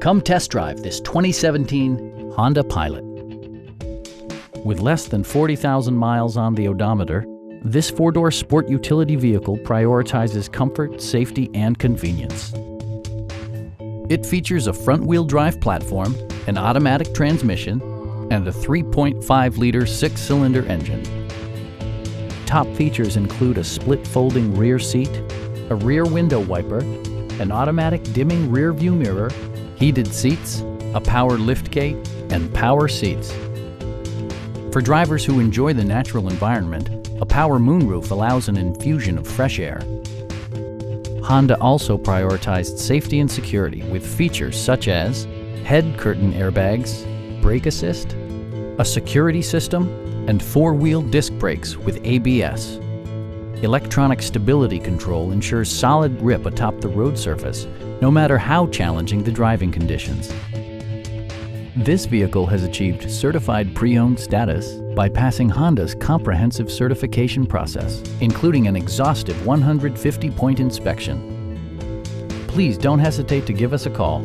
Come test drive this 2017 Honda Pilot. With less than 40,000 miles on the odometer, this four-door sport utility vehicle prioritizes comfort, safety, and convenience. It features a front-wheel drive platform, an automatic transmission, and a 3.5-liter six-cylinder engine. Top features include a split folding rear seat, a rear window wiper, an automatic dimming rear view mirror, heated seats, a power liftgate, and power seats. For drivers who enjoy the natural environment, a power moonroof allows an infusion of fresh air. Honda also prioritized safety and security with features such as head curtain airbags, brake assist, a security system, and four-wheel disc brakes with ABS. Electronic stability control ensures solid grip atop the road surface, no matter how challenging the driving conditions. This vehicle has achieved certified pre-owned status by passing Honda's comprehensive certification process, including an exhaustive 150-point inspection. Please don't hesitate to give us a call.